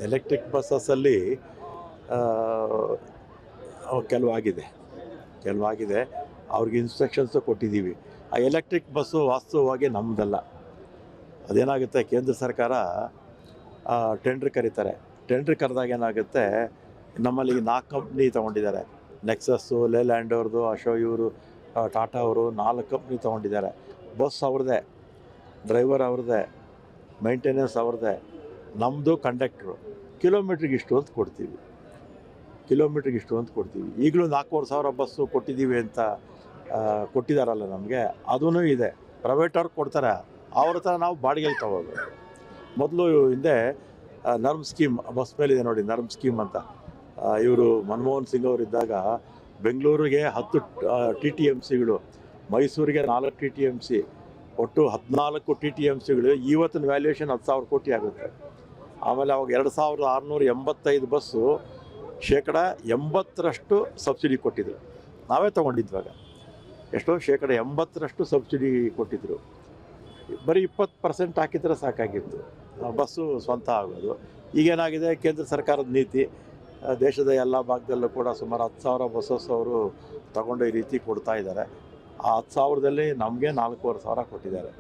Electric ಬಸ್ಸಸ್ಸಲ್ಲಿ ಕೆಲವಾಗಿದೆ ಕೆಲವಾಗಿದೆ ಅವ್ರಿಗೆ instructions ಕೊಟ್ಟಿದ್ದೀವಿ. ಆ ಎಲೆಕ್ಟ್ರಿಕ್ ಬಸ್ಸು ವಾಸ್ತವವಾಗಿ ನಮ್ಮದಲ್ಲ. ಅದೇನಾಗುತ್ತೆ, ಕೇಂದ್ರ ಸರ್ಕಾರ ಟೆಂಡ್ರ್ ಕರೀತಾರೆ. ಟೆಂಡ್ರ್ ಕರೆದಾಗ ಏನಾಗುತ್ತೆ, ನಮ್ಮಲ್ಲಿ 4 ಕಂಪ್ನಿ ತೊಗೊಂಡಿದ್ದಾರೆ. ನೆಕ್ಸಸ್ಸು, ಲೇಲ್ಯಾಂಡ್ ಅವ್ರದ್ದು, ಇವರು ಟಾಟಾ ಅವರು 4 ಕಂಪ್ನಿ ತೊಗೊಂಡಿದ್ದಾರೆ. ಬಸ್ ಅವ್ರದ್ದೇ, ಡ್ರೈವರ್ ಅವ್ರದ್ದೇ, ಮೈಂಟೆನೆನ್ಸ್ ಅವ್ರದ್ದೇ, ನಮ್ಮದು ಕಂಡಕ್ಟ್ರು. ಕಿಲೋಮೀಟ್ರಿಗೆ ಇಷ್ಟು ಅಂತ ಕೊಡ್ತೀವಿ. ಈಗಲೂ 4,500 ಬಸ್ಸು ಕೊಟ್ಟಿದ್ದೀವಿ ಅಂತ ಕೊಟ್ಟಿದ್ದಾರಲ್ಲ ನಮಗೆ, ಅದೂ ಇದೆ. ಪ್ರೈವೇಟವ್ರಿಗೆ ಕೊಡ್ತಾರೆ, ಅವ್ರ ಹತ್ರ ನಾವು ಬಾಡಿಗೆಗೆ ತಗೋದು. ಮೊದಲು ಹಿಂದೆ ನರ್ಮ್ ಸ್ಕೀಮ್ ಬಸ್ ಮೇಲಿದೆ ನೋಡಿ, ನರ್ಮ್ ಸ್ಕೀಮ್ ಅಂತ. ಇವರು ಮನಮೋಹನ್ ಸಿಂಗ್ ಅವರಿದ್ದಾಗ ಬೆಂಗಳೂರಿಗೆ 10 TTMCಗಳು, ಮೈಸೂರಿಗೆ 4 TTMC, ಒಟ್ಟು 14 TTMCಗಳು. ಇವತ್ತಿನ ವ್ಯಾಲ್ಯೂಯೇಷನ್ 10,000 ಕೋಟಿ ಆಗುತ್ತೆ. ಆಮೇಲೆ ಅವಾಗ 2,685 ಬಸ್ಸು 80% ಸಬ್ಸಿಡಿ ಕೊಟ್ಟಿದ್ರು. ನಾವೇ ತೊಗೊಂಡಿದ್ವಾಗ ಎಷ್ಟೋ 80% ಸಬ್ಸಿಡಿ ಕೊಟ್ಟಿದ್ದರು. ಬರೀ 20% ಹಾಕಿದ್ರೆ ಸಾಕಾಗಿತ್ತು, ಬಸ್ಸು ಸ್ವಂತ ಆಗೋದು. ಈಗೇನಾಗಿದೆ, ಕೇಂದ್ರ ಸರ್ಕಾರದ ನೀತಿ, ದೇಶದ ಎಲ್ಲ ಭಾಗದಲ್ಲೂ ಕೂಡ ಸುಮಾರು 10,000 ಬಸ್ಸಸ್ ಅವರು ತಗೊಂಡು ಈ ರೀತಿ ಕೊಡ್ತಾ ಇದ್ದಾರೆ. ಆ 10,000ದಲ್ಲಿ ನಮಗೆ 4,500 ಕೊಟ್ಟಿದ್ದಾರೆ.